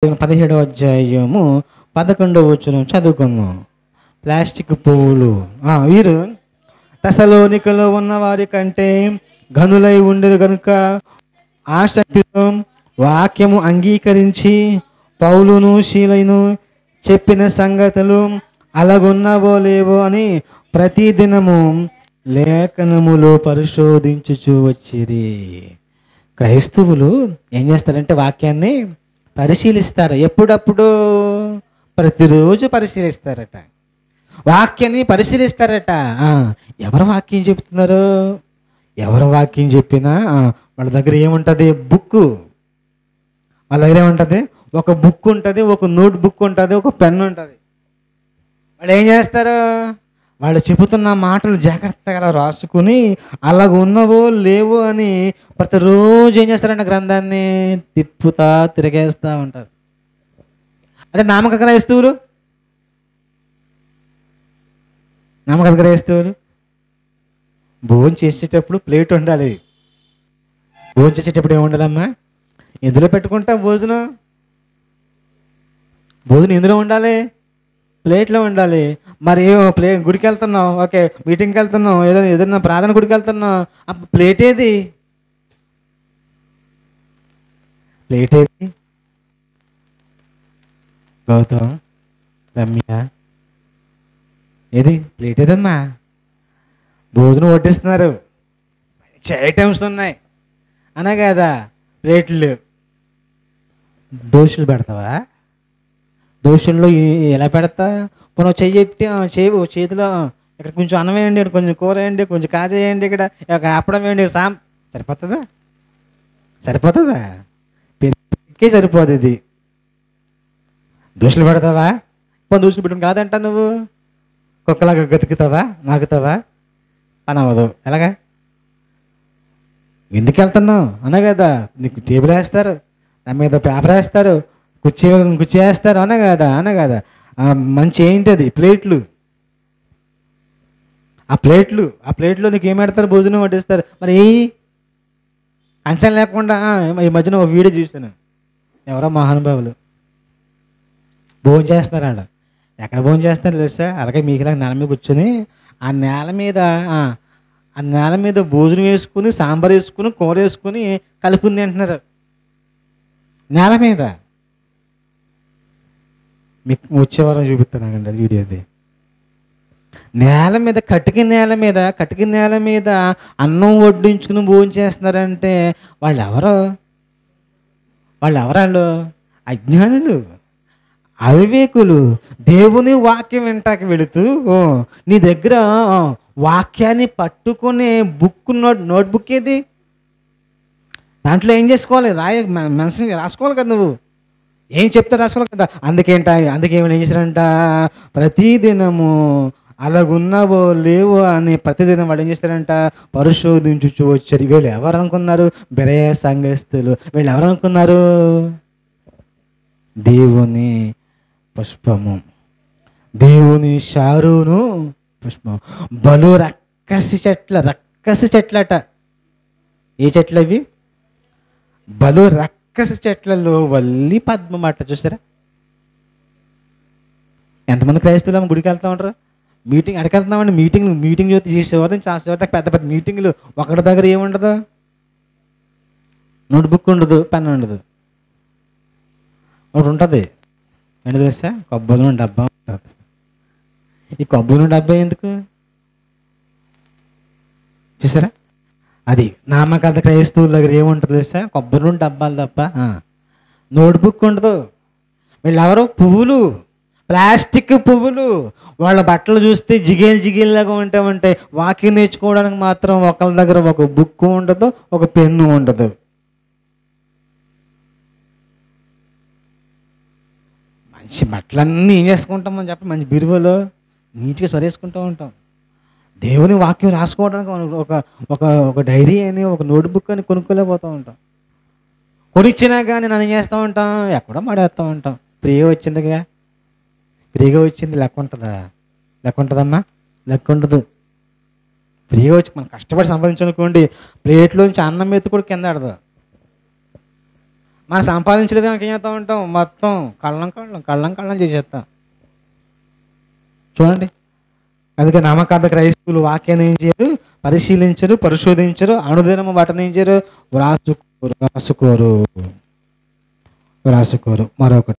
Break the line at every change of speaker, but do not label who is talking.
17వ అధ్యాయము 11వ వచనం చదువుకుందాం. ప్లాస్టిక్ పువ్వులు. వీరు తెసలోనికలో ఉన్న వారి కంటే ఘనులై ఉండరు కనుక ఆసక్తితో వాక్యము అంగీకరించి పౌలును శీలను చెప్పిన సంగతులు అలాగున్నవో లేవో అని ప్రతిదినము లేఖనములో పరిశోధించుచూ వచ్చిరి. క్రైస్తవులు ఏం చేస్తారంటే వాక్యాన్ని పరిశీలిస్తారు. ఎప్పుడప్పుడు? ప్రతిరోజు పరిశీలిస్తారట. వాక్యాన్ని పరిశీలిస్తారట. ఎవరు వాక్యం చెప్తున్నారు? ఎవరు వాక్యం చెప్పినా వాళ్ళ దగ్గర ఏముంటుంది? బుక్. వాళ్ళ దగ్గర ఏముంటుంది? ఒక బుక్ ఉంటుంది, ఒక నోట్ బుక్ ఉంటుంది, ఒక పెన్ ఉంటుంది. వాళ్ళు ఏం చేస్తారు? వాళ్ళు చెబుతున్న మాటలు జాగ్రత్తగా రాసుకుని అలాగ ఉన్నవో లేవో అని ప్రతిరోజు ఏం చేస్తారంటే గ్రంథాన్ని తిప్పుతా తిరిగేస్తూ ఉంటారు. అదే నామక క్రైస్తవులు. నామక క్రైస్తవులు భోజనం చేసేటప్పుడు ప్లేట్ ఉండాలి. భోజనం చేసేటప్పుడు ఏముండాలమ్మా? ఎందులో పెట్టుకుంటా భోజనం? భోజనం ఎందులో ఉండాలి? ప్లేట్లో ఉండాలి. మరి గుడికి వెళ్తున్నాం, ఓకే, మీటింగ్కి వెళ్తున్నాం, ఏదైనా ప్రార్థన గుడికి వెళ్తున్నాం, ప్లేట్ ఏది? ప్లేట్ ఏది? గౌతమ్, రమ్య, ఏది ప్లేట్ ఏదమ్మా? భోజనం వడ్డిస్తున్నారు, మంచి ఐటమ్స్ ఉన్నాయి అనే కదా ప్లేట్లు. దోశలు పెడతావా? దోశల్లో ఎలా పెడతా? మనం చెయ్యెట్టి చేతిలో ఇక్కడ కొంచెం అన్నం వేయండి, కొంచెం కూర వేయండి, కొంచెం కాజ వేయండి, ఇక్కడ అప్పడం వేయండి, సరిపోతుందా? సరిపోతుందా? పెరిగే సరిపోదు. ఇది దోశలు పెడతావా? దోశలు పెట్టుకుని కాదంటా నువ్వు కుక్కలాగా గతుకుతావా, నాకుతావా? పని అవ్వదు. ఎలాగా? ఎందుకు వెళ్తున్నావు అనే కదా నీకు టేబుల్ వేస్తారు, దాని మీద పేపర్ వేస్తారు, కుర్చీ వేస్తారు అనే కదా. మంచి ఏంటది? ప్లేట్లు. ఆ ప్లేట్లో నీకు ఏం పెడతారు? భోజనం వడ్డిస్తారు. మరి కంచం లేకుండా ఈ మధ్యన ఒక వీడియో చూశాను. ఎవరో మహానుభావులు భోజనం చేస్తున్నారు. ఆడ ఎక్కడ భోజనం చేస్తారు తెలుసా? అలాగే మీకులా నేల మీద కూర్చొని ఆ నేల మీద భోజనం వేసుకుని, సాంబార్ వేసుకుని, కూర వేసుకుని కలుపుకుంది అంటున్నారు నేల మీద. మీకు వచ్చే వారం చూపిస్తానండి అది వీడియో. అది నేల మీద, కటికి నేల మీద అన్నం వడ్డించుకుని భోజనం చేస్తున్నారంటే వాళ్ళు ఎవరు? వాళ్ళు అజ్ఞానులు, అవివేకులు. దేవుని వాక్యం వింటాకి వెళుతూ నీ దగ్గర వాక్యాన్ని పట్టుకునే బుక్, నోట్బుక్ ఏది? దాంట్లో ఏం చేసుకోవాలి? మనసుని రాసుకోవాలి కదా. నువ్వు ఏం చెప్తా రాసుకోవాలి కదా. అందుకేమైనా ఏం చేశారంట? ప్రతిదినము అలాగున్నావో లేవో అని ప్రతిదినం వాళ్ళు ఏం చేస్తారంట? పరిశోధించుచూ వచ్చారు. వీళ్ళు ఎవరు అనుకున్నారు? బెరయ సంఘస్థులు. వీళ్ళు ఎవరు అనుకున్నారు? దేవుని పుష్పము, దేవుని షారును పుష్పం. బలు రక్కసి చెట్లట. ఏ చెట్లు అవి? బలు రక్కసి చెట్లలో వల్లి పద్మమాట. చూసారా? ఎంతమంది క్రైస్తవులు గుడికి వెళ్తూ ఉంటారు? అక్కడికి వెళ్తున్నామండి. మీటింగ్ చేసేవారు చేసేవారు. పెద్ద పెద్ద మీటింగ్లు. ఒకటి దగ్గర ఏముండదు? నోట్బుక్ ఉండదు, పెన్ ఉండదు. ఒకటి ఉంటుంది ఏంటి తెలుసా? కొబ్బరి నూనె డబ్బా ఉంటుంది. ఈ కొబ్బరి నూనె డబ్బా ఎందుకు? చూసారా? అది నామకార్థ క్రైస్తవుల దగ్గర ఏముంటుంది తెలుసా? కొబ్బరి నూనె డబ్బాలు తప్ప నోట్బుక్ ఉండదు. వీళ్ళు ఎవరు? పువ్వులు, ప్లాస్టిక్ పువ్వులు. వాళ్ళ బట్టలు చూస్తే జిగేల్లాగా ఉంటాయి. వాక్యం నేర్చుకోవడానికి మాత్రం ఒకళ్ళ దగ్గర ఒక బుక్ ఉండదు, ఒక పెన్ను ఉండదు. మంచి బట్టలన్నీ ఏం చేసుకుంటాం అని చెప్పి మంచి బిరువలో నీట్గా సరేసుకుంటూ ఉంటాం. దేవుని వాక్యం రాసుకోవడానికి ఒక డైరీ అని, ఒక నోట్బుక్ అని కొనుక్కోలేకపోతూ ఉంటాం. కొనిచ్చినా కానీ నన్ను ఏం చేస్తూ ఉంటాం? ఎక్కడో మాడేస్తూ ఉంటాం. ఫ్రీగా వచ్చింది లెక్క ఉంటుందా? లెక్క ఉంటుందమ్మా? లెక్క ఉండదు. ఫ్రీగా వచ్చి మనం కష్టపడి సంపాదించనుకోండి, ప్లేట్లోంచి అన్నం ఎత్తు కూడా కింద ఆడదు. మనం సంపాదించలేదు కనుక ఏం చేస్తూ ఉంటాం, మొత్తం కళ్ళం చేసేస్తాం. చూడండి, అందుకే నమ్మకార్థ క్రైస్తవులు వాక్యాన్ని ఏం చేయరు, పరిశీలించరు, పరిశోధించరు, అనుదినము వాటిని ఏం చేయరు, వ్రాసుకోరు. మరొకటి